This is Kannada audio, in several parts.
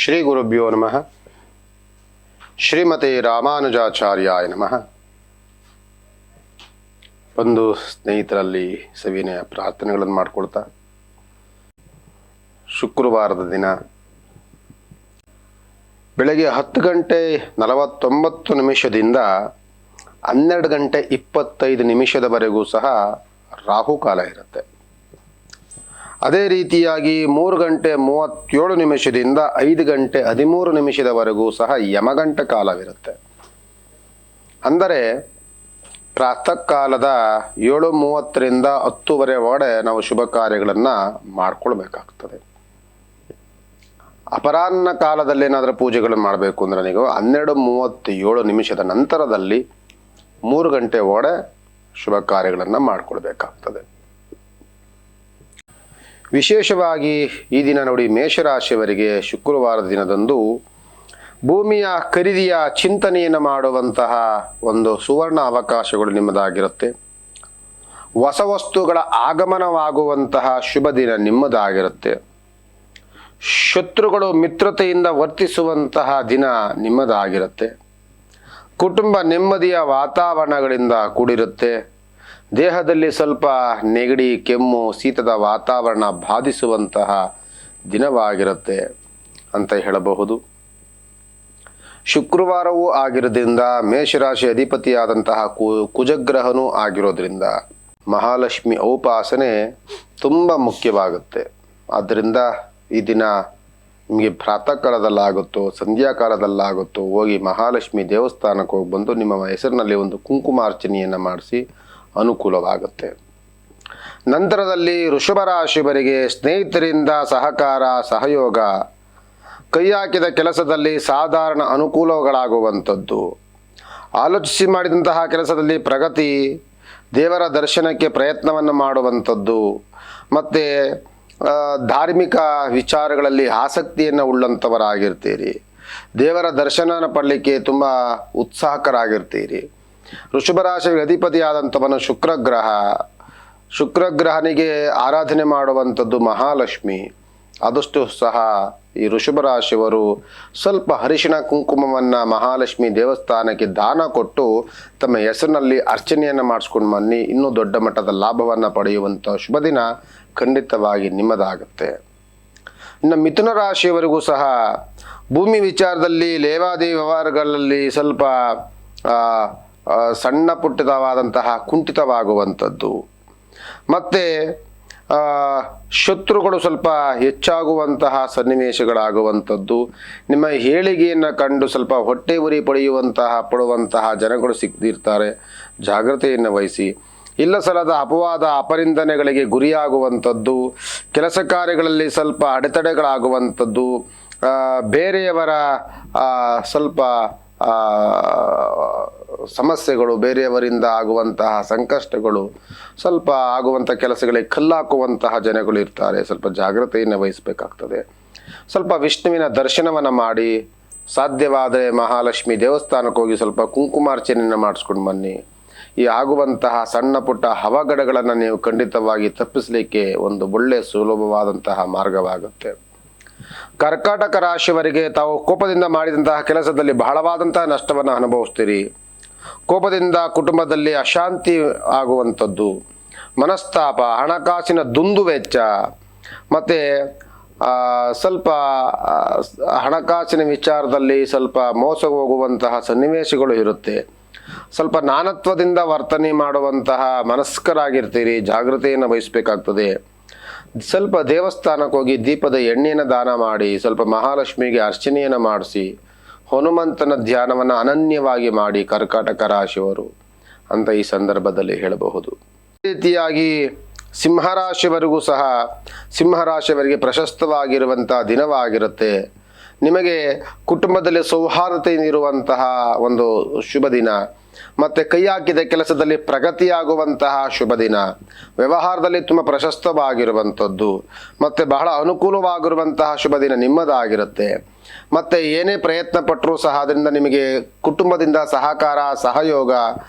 ಶ್ರೀ ಗುರುಭ್ಯೋ ನಮಃ. ಶ್ರೀಮತೆ ರಾಮಾನುಜಾಚಾರ್ಯಾಯ ನಮಃ. ಒಂದು ಸ್ನೇಹಿತರಲ್ಲಿ ಸವಿನಯ ಪ್ರಾರ್ಥನೆಗಳನ್ನು ಮಾಡಿಕೊಳ್ತಾ, ಶುಕ್ರವಾರದ ದಿನ ಬೆಳಗ್ಗೆ 10 ಗಂಟೆ 49 ನಿಮಿಷದಿಂದ 12 ಗಂಟೆ 25 ನಿಮಿಷದವರೆಗೂ ಸಹ ರಾಹುಕಾಲ ಇರುತ್ತೆ. ಅದೇ ರೀತಿಯಾಗಿ 3 ಗಂಟೆ 37 ನಿಮಿಷದಿಂದ 5 ಗಂಟೆ 13 ನಿಮಿಷದವರೆಗೂ ಸಹ ಯಮಗಂಟ ಕಾಲವಿರುತ್ತೆ. ಅಂದರೆ ಪ್ರಾತಃ ಕಾಲದ 7:30ರಿಂದ 10 ಒಳಗಡೆ ನಾವು ಶುಭ ಕಾರ್ಯಗಳನ್ನು ಮಾಡ್ಕೊಳ್ಬೇಕಾಗ್ತದೆ. ಅಪರಾಹ್ನ ಕಾಲದಲ್ಲಿ ಏನಾದರೂ ಪೂಜೆಗಳನ್ನು ಮಾಡಬೇಕು ಅಂದರೆ ನೀವು 12:37 ನಿಮಿಷದ ನಂತರದಲ್ಲಿ 3 ಗಂಟೆ ಒಳಗಡೆ ಶುಭ ಕಾರ್ಯಗಳನ್ನು ಮಾಡಿಕೊಳ್ಬೇಕಾಗ್ತದೆ. ವಿಶೇಷವಾಗಿ ಈ ದಿನ ನೋಡಿ, ಮೇಷರಾಶಿಯವರಿಗೆ ಶುಕ್ರವಾರದ ದಿನದಂದು ಭೂಮಿಯ ಖರೀದಿಯ ಚಿಂತನೆಯನ್ನು ಮಾಡುವಂತಹ ಒಂದು ಸುವರ್ಣ ಅವಕಾಶಗಳು ನಿಮ್ಮದಾಗಿರುತ್ತೆ. ಹೊಸ ವಸ್ತುಗಳ ಆಗಮನವಾಗುವಂತಹ ಶುಭ ದಿನ ನಿಮ್ಮದಾಗಿರುತ್ತೆ. ಶತ್ರುಗಳು ಮಿತ್ರತೆಯಿಂದ ವರ್ತಿಸುವಂತಹ ದಿನ ನಿಮ್ಮದಾಗಿರುತ್ತೆ. ಕುಟುಂಬ ನೆಮ್ಮದಿಯ ವಾತಾವರಣಗಳಿಂದ ಕೂಡಿರುತ್ತೆ. ದೇಹದಲ್ಲಿ ಸ್ವಲ್ಪ ನೆಗಡಿ, ಕೆಮ್ಮು, ಶೀತದ ವಾತಾವರಣ ಬಾಧಿಸುವಂತಹ ದಿನವಾಗಿರುತ್ತೆ ಅಂತ ಹೇಳಬಹುದು. ಶುಕ್ರವಾರವೂ ಆಗಿರೋದ್ರಿಂದ, ಮೇಷರಾಶಿ ಅಧಿಪತಿಯಾದಂತಹ ಕುಜಗ್ರಹನೂ ಆಗಿರೋದ್ರಿಂದ ಮಹಾಲಕ್ಷ್ಮಿ ಔಪಾಸನೆ ತುಂಬ ಮುಖ್ಯವಾಗುತ್ತೆ. ಆದ್ದರಿಂದ ಈ ದಿನ ನಿಮಗೆ ಪ್ರಾತಃ ಕಾಲದಲ್ಲಾಗುತ್ತೋ ಸಂಧ್ಯಾಕಾಲದಲ್ಲಾಗುತ್ತೋ ಹೋಗಿ ಮಹಾಲಕ್ಷ್ಮಿ ದೇವಸ್ಥಾನಕ್ಕೆ ಹೋಗಿ ಬಂದು ನಿಮ್ಮ ಹೆಸರಿನಲ್ಲಿ ಒಂದು ಕುಂಕುಮಾರ್ಚನೆಯನ್ನು ಮಾಡಿಸಿ ಅನುಕೂಲವಾಗುತ್ತೆ. ನಂತರದಲ್ಲಿ ವೃಷಭ ರಾಶಿಯವರಿಗೆ ಸ್ನೇಹಿತರಿಂದ ಸಹಕಾರ, ಸಹಯೋಗ, ಕೈ ಹಾಕಿದ ಕೆಲಸದಲ್ಲಿ ಸಾಧಾರಣ ಅನುಕೂಲಗಳಾಗುವಂಥದ್ದು, ಆಲೋಚಿಸಿ ಮಾಡಿದಂತಹ ಕೆಲಸದಲ್ಲಿ ಪ್ರಗತಿ, ದೇವರ ದರ್ಶನಕ್ಕೆ ಪ್ರಯತ್ನವನ್ನು ಮಾಡುವಂಥದ್ದು, ಮತ್ತು ಧಾರ್ಮಿಕ ವಿಚಾರಗಳಲ್ಲಿ ಆಸಕ್ತಿಯನ್ನು ಉಳ್ಳಂಥವರಾಗಿರ್ತೀರಿ. ದೇವರ ದರ್ಶನ ಪಡಲಿಕ್ಕೆ ತುಂಬ ಉತ್ಸಾಹಕರಾಗಿರ್ತೀರಿ. ವೃಷಭ ರಾಶಿಗೆ ಅಧಿಪತಿಯಾದಂಥವನು ಶುಕ್ರಗ್ರಹನಿಗೆ ಆರಾಧನೆ ಮಾಡುವಂಥದ್ದು ಮಹಾಲಕ್ಷ್ಮಿ. ಆದಷ್ಟು ಸಹ ಈ ವೃಷಭ ರಾಶಿಯವರು ಸ್ವಲ್ಪ ಅರಿಶಿಣ ಕುಂಕುಮವನ್ನು ಮಹಾಲಕ್ಷ್ಮಿ ದೇವಸ್ಥಾನಕ್ಕೆ ದಾನ ಕೊಟ್ಟು ತಮ್ಮ ಹೆಸರಿನಲ್ಲಿ ಅರ್ಚನೆಯನ್ನು ಮಾಡಿಸ್ಕೊಂಡು ಬನ್ನಿ. ಇನ್ನೂ ದೊಡ್ಡ ಮಟ್ಟದ ಲಾಭವನ್ನು ಪಡೆಯುವಂಥ ಶುಭ ದಿನ ಖಂಡಿತವಾಗಿ ನಿಮ್ಮದಾಗುತ್ತೆ. ಇನ್ನು ಮಿಥುನ ರಾಶಿಯವರಿಗೂ ಸಹ ಭೂಮಿ ವಿಚಾರದಲ್ಲಿ, ಲೇವಾದೇವಿ ವ್ಯವಹಾರಗಳಲ್ಲಿ ಸ್ವಲ್ಪ ಸಣ್ಣ ಪುಟ್ಟದವಾದಂತಹ ಕುಂಠಿತವಾಗುವಂಥದ್ದು, ಮತ್ತು ಶತ್ರುಗಳು ಸ್ವಲ್ಪ ಹೆಚ್ಚಾಗುವಂತಹ ಸನ್ನಿವೇಶಗಳಾಗುವಂಥದ್ದು, ನಿಮ್ಮ ಹೇಳಿಕೆಯನ್ನು ಕಂಡು ಸ್ವಲ್ಪ ಹೊಟ್ಟೆ ಉರಿ ಪಡುವಂತಹ ಜನಗಳು ಸಿಕ್ಕಿರ್ತಾರೆ. ಜಾಗ್ರತೆಯನ್ನು ವಹಿಸಿ. ಇಲ್ಲ ಸಲ್ಲದ ಅಪವಾದ ಅಪನಿಂದನೆಗಳಿಗೆ ಗುರಿಯಾಗುವಂಥದ್ದು, ಕೆಲಸ ಕಾರ್ಯಗಳಲ್ಲಿ ಸ್ವಲ್ಪ ಅಡೆತಡೆಗಳಾಗುವಂಥದ್ದು, ಬೇರೆಯವರ ಸ್ವಲ್ಪ ಸಮಸ್ಯೆಗಳು, ಬೇರೆಯವರಿಂದ ಆಗುವಂತಹ ಸಂಕಷ್ಟಗಳು, ಸ್ವಲ್ಪ ಆಗುವಂಥ ಕೆಲಸಗಳಿಗೆ ಕಲ್ಲಾಕುವಂತಹ ಜನಗಳು ಇರ್ತಾರೆ. ಸ್ವಲ್ಪ ಜಾಗ್ರತೆಯನ್ನು ವಹಿಸಬೇಕಾಗ್ತದೆ. ಸ್ವಲ್ಪ ವಿಷ್ಣುವಿನ ದರ್ಶನವನ್ನು ಮಾಡಿ, ಸಾಧ್ಯವಾದರೆ ಮಹಾಲಕ್ಷ್ಮಿ ದೇವಸ್ಥಾನಕ್ಕೆ ಹೋಗಿ ಸ್ವಲ್ಪ ಕುಂಕುಮಾರ್ಚನೆಯನ್ನು ಮಾಡಿಸ್ಕೊಂಡು ಬನ್ನಿ. ಈ ಆಗುವಂತಹ ಸಣ್ಣ ಪುಟ್ಟ ಅವಘಡಗಳನ್ನು ನೀವು ಖಂಡಿತವಾಗಿ ತಪ್ಪಿಸಲಿಕ್ಕೆ ಒಂದು ಒಳ್ಳೆಯ ಸುಲಭವಾದಂತಹ ಮಾರ್ಗವಾಗುತ್ತೆ. ಕರ್ಕಾಟಕ ರಾಶಿಯವರಿಗೆ ತಾವು ಕೋಪದಿಂದ ಮಾಡಿದಂತಹ ಕೆಲಸದಲ್ಲಿ ಬಹಳವಾದಂತಹ ನಷ್ಟವನ್ನು ಅನುಭವಿಸ್ತೀರಿ. ಕೋಪದಿಂದ ಕುಟುಂಬದಲ್ಲಿ ಅಶಾಂತಿ ಆಗುವಂಥದ್ದು, ಮನಸ್ತಾಪ, ಹಣಕಾಸಿನ ದುಂದುವೆಚ್ಚ, ಮತ್ತು ಸ್ವಲ್ಪ ಹಣಕಾಸಿನ ವಿಚಾರದಲ್ಲಿ ಸ್ವಲ್ಪ ಮೋಸ ಹೋಗುವಂತಹ ಸನ್ನಿವೇಶಗಳು ಇರುತ್ತೆ. ಸ್ವಲ್ಪ ನಾನತ್ವದಿಂದ ವರ್ತನೆ ಮಾಡುವಂತಹ ಮನಸ್ಕರಾಗಿರ್ತೀರಿ. ಜಾಗೃತೆಯನ್ನು ವಹಿಸಬೇಕಾಗ್ತದೆ. ಸ್ವಲ್ಪ ದೇವಸ್ಥಾನಕ್ಕೆ ಹೋಗಿ ದೀಪದ ಎಣ್ಣೆಯನ್ನು ದಾನ ಮಾಡಿ, ಸ್ವಲ್ಪ ಮಹಾಲಕ್ಷ್ಮಿಗೆ ಅರ್ಚನೆಯನ್ನು ಮಾಡಿಸಿ, ಹನುಮಂತನ ಧ್ಯಾನವನ್ನು ಅನನ್ಯವಾಗಿ ಮಾಡಿ ಕರ್ಕಾಟಕ ರಾಶಿಯವರು ಅಂತ ಈ ಸಂದರ್ಭದಲ್ಲಿ ಹೇಳಬಹುದು. ಈ ರೀತಿಯಾಗಿ ಸಿಂಹರಾಶಿಯವರಿಗೂ ಸಹ ಸಿಂಹರಾಶಿಯವರಿಗೆ ಪ್ರಶಸ್ತವಾಗಿರುವಂಥ ದಿನವಾಗಿರುತ್ತೆ. ನಿಮಗೆ ಕುಟುಂಬದಲ್ಲಿ ಸೌಹಾರ್ದತೆ ಇರುವಂತಹ ಒಂದು ಶುಭ ದಿನ, ಮತ್ತು ಕೈ ಹಾಕಿದ ಕೆಲಸದಲ್ಲಿ ಪ್ರಗತಿಯಾಗುವಂತಹ ಶುಭ ದಿನ, ವ್ಯವಹಾರದಲ್ಲಿ ತುಂಬ ಪ್ರಶಸ್ತವಾಗಿರುವಂಥದ್ದು, ಮತ್ತು ಬಹಳ ಅನುಕೂಲವಾಗಿರುವಂತಹ ಶುಭ ದಿನ ನಿಮ್ಮದಾಗಿರುತ್ತೆ. ಮತ್ತು ಏನೇ ಪ್ರಯತ್ನ ಪಟ್ಟರೂ ಸಹ ಅದರಿಂದ ನಿಮಗೆ ಕುಟುಂಬದಿಂದ ಸಹಕಾರ ಸಹಯೋಗ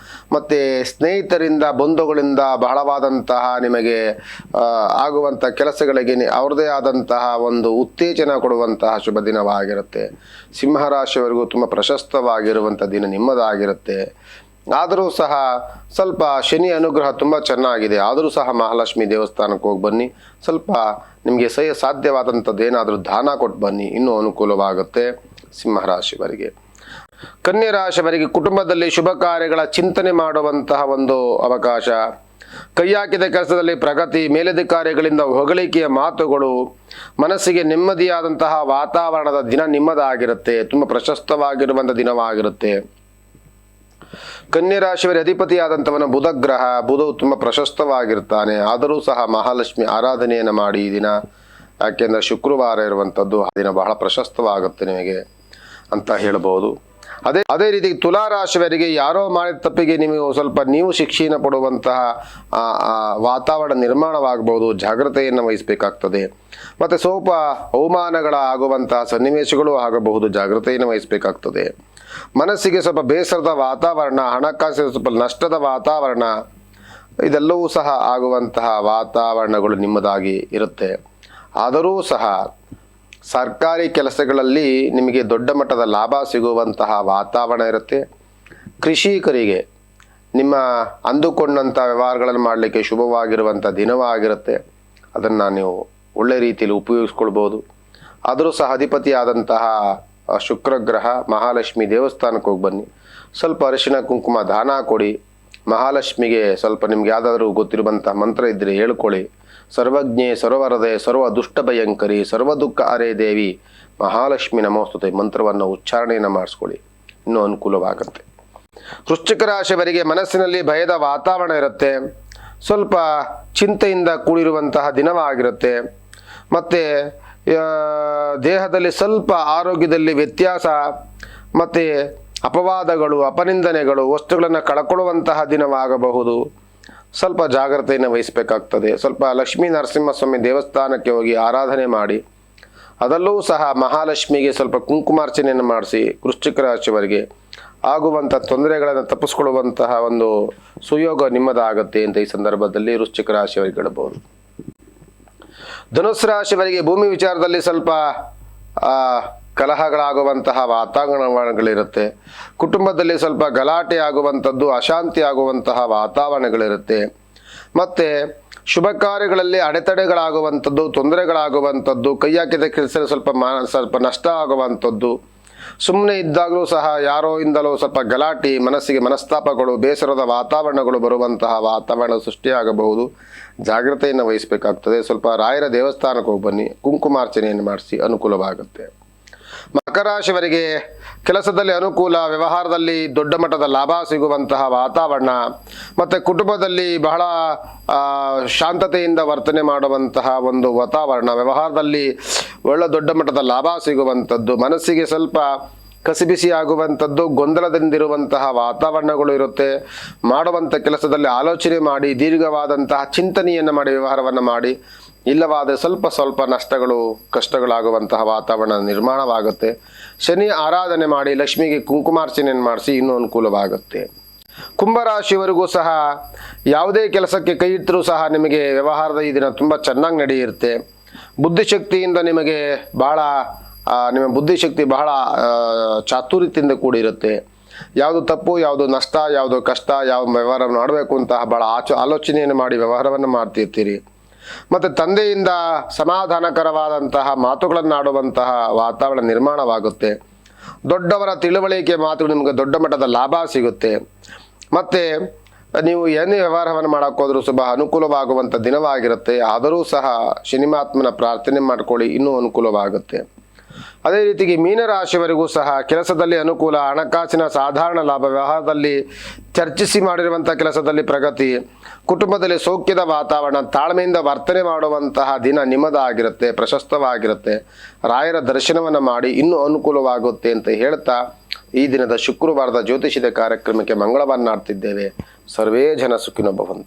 ಮತ್ತು ಸ್ನೇಹಿತರಿಂದ ಬಂಧುಗಳಿಂದ ಬಹಳವಾದಂತಹ ನಿಮಗೆ ಆಗುವಂಥ ಕೆಲಸಗಳಿಗೆ ಅವ್ರದ್ದೇ ಆದಂತಹ ಒಂದು ಉತ್ತೇಜನ ಕೊಡುವಂತಹ ಶುಭ ದಿನವಾಗಿರುತ್ತೆ. ಸಿಂಹರಾಶಿಯವರೆಗೂ ತುಂಬ ಪ್ರಶಸ್ತವಾಗಿರುವಂಥ ದಿನ ನಿಮ್ಮದಾಗಿರುತ್ತೆ. ಆದರೂ ಸಹ ಸ್ವಲ್ಪ ಶನಿ ಅನುಗ್ರಹ ತುಂಬ ಚೆನ್ನಾಗಿದೆ. ಆದರೂ ಸಹ ಮಹಾಲಕ್ಷ್ಮಿ ದೇವಸ್ಥಾನಕ್ಕೆ ಹೋಗಿ ಬನ್ನಿ. ಸ್ವಲ್ಪ ನಿಮಗೆ ಸಾಧ್ಯವಾದಂಥದ್ದು ಏನಾದರೂ ದಾನ ಕೊಟ್ಟು ಬನ್ನಿ, ಇನ್ನೂ ಅನುಕೂಲವಾಗುತ್ತೆ ಸಿಂಹರಾಶಿಯವರಿಗೆ. ಕನ್ಯಾ ರಾಶಿಯವರಿಗೆ ಕುಟುಂಬದಲ್ಲಿ ಶುಭ ಕಾರ್ಯಗಳ ಚಿಂತನೆ ಮಾಡುವಂತಹ ಒಂದು ಅವಕಾಶ, ಕೈ ಹಾಕಿದ ಕೆಲಸದಲ್ಲಿ ಪ್ರಗತಿ, ಮೇಲಧಿಕಾರಿಗಳಿಂದ ಹೊಗಳಿಕೆಯ ಮಾತುಗಳು, ಮನಸ್ಸಿಗೆ ನೆಮ್ಮದಿಯಾದಂತಹ ವಾತಾವರಣದ ದಿನ ನಿಮ್ಮದಾಗಿರುತ್ತೆ. ತುಂಬ ಪ್ರಶಸ್ತವಾಗಿರುವಂಥ ದಿನವಾಗಿರುತ್ತೆ. ಕನ್ಯಾ ರಾಶಿಯವರ ಅಧಿಪತಿಯಾದಂಥವನ ಬುಧ ಗ್ರಹ, ಬುಧವು ತುಂಬ ಪ್ರಶಸ್ತವಾಗಿರ್ತಾನೆ. ಆದರೂ ಸಹ ಮಹಾಲಕ್ಷ್ಮಿ ಆರಾಧನೆಯನ್ನು ಮಾಡಿ ಈ ದಿನ, ಯಾಕೆಂದರೆ ಶುಕ್ರವಾರ ಇರುವಂಥದ್ದು ಆ ದಿನ ಬಹಳ ಪ್ರಶಸ್ತವಾಗುತ್ತೆ ನಿಮಗೆ ಅಂತ ಹೇಳ್ಬೋದು. ಅದೇ ರೀತಿ ತುಲಾ ರಾಶಿಯವರಿಗೆ ಯಾರೋ ಮಾಡಿದ ತಪ್ಪಿಗೆ ನಿಮಗೆ ಸ್ವಲ್ಪ ನೀವು ಶಿಕ್ಷೆಯನ್ನು ಪಡುವಂತಹ ವಾತಾವರಣ ನಿರ್ಮಾಣವಾಗಬಹುದು. ಜಾಗ್ರತೆಯನ್ನು ವಹಿಸಬೇಕಾಗ್ತದೆ. ಮತ್ತು ಸ್ವಲ್ಪ ಅವಮಾನಗಳ ಆಗುವಂತಹ ಸನ್ನಿವೇಶಗಳು ಆಗಬಹುದು. ಜಾಗ್ರತೆಯನ್ನು ವಹಿಸಬೇಕಾಗ್ತದೆ. ಮನಸ್ಸಿಗೆ ಸ್ವಲ್ಪ ಬೇಸರದ ವಾತಾವರಣ, ಹಣಕಾಸಿನ ಸ್ವಲ್ಪ ನಷ್ಟದ ವಾತಾವರಣ, ಇದೆಲ್ಲವೂ ಸಹ ಆಗುವಂತಹ ವಾತಾವರಣಗಳು ನಿಮ್ಮದಾಗಿ ಇರುತ್ತೆ. ಆದರೂ ಸಹ ಸರ್ಕಾರಿ ಕೆಲಸಗಳಲ್ಲಿ ನಿಮಗೆ ದೊಡ್ಡ ಮಟ್ಟದ ಲಾಭ ಸಿಗುವಂತಹ ವಾತಾವರಣ ಇರುತ್ತೆ. ಕೃಷಿಕರಿಗೆ ನಿಮ್ಮ ಅಂದುಕೊಂಡಂಥ ವ್ಯವಹಾರಗಳನ್ನು ಮಾಡಲಿಕ್ಕೆ ಶುಭವಾಗಿರುವಂಥ ದಿನವಾಗಿರುತ್ತೆ. ಅದನ್ನು ನೀವು ಒಳ್ಳೆ ರೀತಿಯಲ್ಲಿ ಉಪಯೋಗಿಸ್ಕೊಳ್ಬೋದು. ಆದರೂ ಸಹ ಅಧಿಪತಿಯಾದಂತಹ ಶುಕ್ರಗ್ರಹ, ಮಹಾಲಕ್ಷ್ಮಿ ದೇವಸ್ಥಾನಕ್ಕೆ ಹೋಗಿ ಬನ್ನಿ. ಸ್ವಲ್ಪ ಅರಿಶಿನ ಕುಂಕುಮ ದಾನ ಕೊಡಿ. ಮಹಾಲಕ್ಷ್ಮಿಗೆ ಸ್ವಲ್ಪ ನಿಮ್ಗೆ ಯಾವುದಾದ್ರೂ ಗೊತ್ತಿರುವಂಥ ಮಂತ್ರ ಇದ್ದರೆ ಹೇಳ್ಕೊಳ್ಳಿ. ಸರ್ವಜ್ಞೆ ಸರ್ವರದೆ ಸರ್ವ ದುಷ್ಟ ಭಯಂಕರಿ ಸರ್ವ ದುಃಖ ಹರೇ ದೇವಿ ಮಹಾಲಕ್ಷ್ಮಿ ನಮೋಸ್ತುತೆ ಮಂತ್ರವನ್ನು ಉಚ್ಚಾರಣೆಯನ್ನು ಮಾಡಿಸ್ಕೊಳ್ಳಿ, ಇನ್ನೂ ಅನುಕೂಲವಾಗುತ್ತೆ. ವೃಶ್ಚಿಕ ರಾಶಿಯವರಿಗೆ ಮನಸ್ಸಿನಲ್ಲಿ ಭಯದ ವಾತಾವರಣ ಇರುತ್ತೆ. ಸ್ವಲ್ಪ ಚಿಂತೆಯಿಂದ ಕೂಡಿರುವಂತಹ ದಿನವಾಗಿರುತ್ತೆ. ಮತ್ತು ದೇಹದಲ್ಲಿ ಸ್ವಲ್ಪ ಆರೋಗ್ಯದಲ್ಲಿ ವ್ಯತ್ಯಾಸ ಮತ್ತು ಅಪವಾದಗಳು, ಅಪನಿಂದನೆಗಳು, ವಸ್ತುಗಳನ್ನು ಕಳ್ಕೊಳ್ಳುವಂತಹ ದಿನವಾಗಬಹುದು. ಸ್ವಲ್ಪ ಜಾಗ್ರತೆಯನ್ನು ವಹಿಸಬೇಕಾಗ್ತದೆ. ಸ್ವಲ್ಪ ಲಕ್ಷ್ಮೀ ನರಸಿಂಹಸ್ವಾಮಿ ದೇವಸ್ಥಾನಕ್ಕೆ ಹೋಗಿ ಆರಾಧನೆ ಮಾಡಿ. ಅದರಲ್ಲೂ ಸಹ ಮಹಾಲಕ್ಷ್ಮಿಗೆ ಸ್ವಲ್ಪ ಕುಂಕುಮಾರ್ಚನೆಯನ್ನು ಮಾಡಿಸಿ. ವೃಶ್ಚಿಕ ರಾಶಿಯವರಿಗೆ ಆಗುವಂಥ ತೊಂದರೆಗಳನ್ನು ತಪ್ಪಿಸ್ಕೊಳ್ಳುವಂತಹ ಒಂದು ಸುಯೋಗ ನಿಮ್ಮದಾಗುತ್ತೆ ಅಂತ ಈ ಸಂದರ್ಭದಲ್ಲಿ ವೃಶ್ಚಿಕ ರಾಶಿಯವರಿಗೆ ಹೇಳಬಹುದು. ಧನುಸ್ಸು ರಾಶಿಯವರಿಗೆ ಭೂಮಿ ವಿಚಾರದಲ್ಲಿ ಸ್ವಲ್ಪ ಕಲಹಗಳಾಗುವಂತಹ ವಾತಾವರಣಗಳಿರುತ್ತೆ. ಕುಟುಂಬದಲ್ಲಿ ಸ್ವಲ್ಪ ಗಲಾಟೆ ಆಗುವಂಥದ್ದು, ಅಶಾಂತಿ ಆಗುವಂತಹ ವಾತಾವರಣಗಳಿರುತ್ತೆ. ಮತ್ತು ಶುಭ ಕಾರ್ಯಗಳಲ್ಲಿ ಅಡೆತಡೆಗಳಾಗುವಂಥದ್ದು, ತೊಂದರೆಗಳಾಗುವಂಥದ್ದು, ಕೈ ಹಾಕಿದ ಕೆಲಸದಲ್ಲಿ ಸ್ವಲ್ಪ ನಷ್ಟ ಆಗುವಂಥದ್ದು, ಸುಮ್ಮನೆ ಇದ್ದಾಗಲೂ ಸಹ ಯಾರೋ ಇಂದಲೂ ಸ್ವಲ್ಪ ಗಲಾಟೆ, ಮನಸ್ಸಿಗೆ ಮನಸ್ತಾಪಗಳು, ಬೇಸರದ ವಾತಾವರಣಗಳು ಬರುವಂತಹ ವಾತಾವರಣ ಸೃಷ್ಟಿಯಾಗಬಹುದು. ಜಾಗ್ರತೆಯನ್ನು ವಹಿಸಬೇಕಾಗ್ತದೆ. ಸ್ವಲ್ಪ ರಾಯರ ದೇವಸ್ಥಾನಕ್ಕೆ ಹೋಗಿ ಬನ್ನಿ, ಕುಂಕುಮಾರ್ಚನೆಯನ್ನು ಮಾಡಿಸಿ, ಅನುಕೂಲವಾಗುತ್ತೆ. ಮಕರ ರಾಶಿಯವರಿಗೆ ಕೆಲಸದಲ್ಲಿ ಅನುಕೂಲ, ವ್ಯವಹಾರದಲ್ಲಿ ದೊಡ್ಡ ಮಟ್ಟದ ಲಾಭ ಸಿಗುವಂತಹ ವಾತಾವರಣ, ಮತ್ತು ಕುಟುಂಬದಲ್ಲಿ ಬಹಳ ಶಾಂತತೆಯಿಂದ ವರ್ತನೆ ಮಾಡುವಂತಹ ಒಂದು ವಾತಾವರಣ, ವ್ಯವಹಾರದಲ್ಲಿ ಒಳ್ಳೆ ದೊಡ್ಡ ಮಟ್ಟದ ಲಾಭ ಸಿಗುವಂಥದ್ದು, ಮನಸ್ಸಿಗೆ ಸ್ವಲ್ಪ ಕಸಿಬಿಸಿ ಆಗುವಂಥದ್ದು, ಗೊಂದಲದಿಂದಿರುವಂತಹ ವಾತಾವರಣಗಳು ಇರುತ್ತೆ. ಮಾಡುವಂಥ ಕೆಲಸದಲ್ಲಿ ಆಲೋಚನೆ ಮಾಡಿ, ದೀರ್ಘವಾದಂತಹ ಚಿಂತನೆಯನ್ನು ಮಾಡಿ ವ್ಯವಹಾರವನ್ನು ಮಾಡಿ. ಇಲ್ಲವಾದರೆ ಸ್ವಲ್ಪ ನಷ್ಟಗಳು, ಕಷ್ಟಗಳಾಗುವಂತಹ ವಾತಾವರಣ ನಿರ್ಮಾಣವಾಗುತ್ತೆ. ಶನಿ ಆರಾಧನೆ ಮಾಡಿ, ಲಕ್ಷ್ಮಿಗೆ ಕುಂಕುಮಾರ್ಚನೆಯನ್ನು ಮಾಡಿಸಿ, ಇನ್ನೂ ಅನುಕೂಲವಾಗುತ್ತೆ. ಕುಂಭರಾಶಿಯವರೆಗೂ ಸಹ ಯಾವುದೇ ಕೆಲಸಕ್ಕೆ ಕೈ ಇಟ್ಟರೂ ಸಹ ನಿಮಗೆ ವ್ಯವಹಾರದ ಈ ದಿನ ತುಂಬ ಚೆನ್ನಾಗಿ ನಡೆಯುತ್ತೆ. ಬುದ್ಧಿಶಕ್ತಿಯಿಂದ ನಿಮಗೆ ಬಹಳ ನಿಮ್ಮ ಬುದ್ಧಿಶಕ್ತಿ ಬಹಳ ಚಾತುರ್ಯದಿಂದ ಕೂಡಿರುತ್ತೆ. ಯಾವುದು ತಪ್ಪು, ಯಾವುದು ನಷ್ಟ, ಯಾವುದು ಕಷ್ಟ, ಯಾವ ವ್ಯವಹಾರವನ್ನು ಮಾಡಬೇಕು ಅಂತ ಬಹಳ ಆಲೋಚನೆಯನ್ನು ಮಾಡಿ ವ್ಯವಹಾರವನ್ನು ಮಾಡ್ತಿರ್ತೀರಿ. ಮತ್ತು ತಂದೆಯಿಂದ ಸಮಾಧಾನಕರವಾದಂತಹ ಮಾತುಗಳನ್ನು ಆಡುವಂತಹ ವಾತಾವರಣ ನಿರ್ಮಾಣವಾಗುತ್ತೆ. ದೊಡ್ಡವರ ತಿಳುವಳಿಕೆ ಮಾತುಗಳು ನಿಮಗೆ ದೊಡ್ಡ ಮಟ್ಟದ ಲಾಭ ಸಿಗುತ್ತೆ. ಮತ್ತು ನೀವು ಏನೇ ವ್ಯವಹಾರವನ್ನು ಮಾಡೋಕ್ಕೋದ್ರೂ ಸ್ವಲ್ಪ ಅನುಕೂಲವಾಗುವಂಥ ದಿನವಾಗಿರುತ್ತೆ. ಆದರೂ ಸಹ ಶನಿಮಾತ್ಮನ ಪ್ರಾರ್ಥನೆ ಮಾಡ್ಕೊಳ್ಳಿ, ಇನ್ನೂ ಅನುಕೂಲವಾಗುತ್ತೆ. ಅದೇ ರೀತಿಗೆ ಮೀನರಾಶಿಯವರಿಗೂ ಸಹ ಕೆಲಸದಲ್ಲಿ ಅನುಕೂಲ, ಹಣಕಾಸಿನ ಸಾಧಾರಣ ಲಾಭ, ವ್ಯವಹಾರದಲ್ಲಿ ಚರ್ಚಿಸಿ ಮಾಡಿರುವಂಥ ಕೆಲಸದಲ್ಲಿ ಪ್ರಗತಿ, ಕುಟುಂಬದಲ್ಲಿ ಸೌಖ್ಯದ ವಾತಾವರಣ, ತಾಳ್ಮೆಯಿಂದ ವರ್ತನೆ ಮಾಡುವಂತಹ ದಿನ ನಿಮ್ಮದಾಗಿರುತ್ತೆ, ಪ್ರಶಸ್ತವಾಗಿರುತ್ತೆ. ರಾಯರ ದರ್ಶನವನ್ನು ಮಾಡಿ, ಇನ್ನೂ ಅನುಕೂಲವಾಗುತ್ತೆ ಅಂತ ಹೇಳ್ತಾ ಈ ದಿನದ ಶುಕ್ರವಾರದ ಜ್ಯೋತಿಷದ ಕಾರ್ಯಕ್ರಮಕ್ಕೆ ಮಂಗಳವನ್ನಾಡ್ತಿದ್ದೇವೆ. ಸರ್ವೇ ಜನ ಸುಖಿನೋ ಭವಂತು.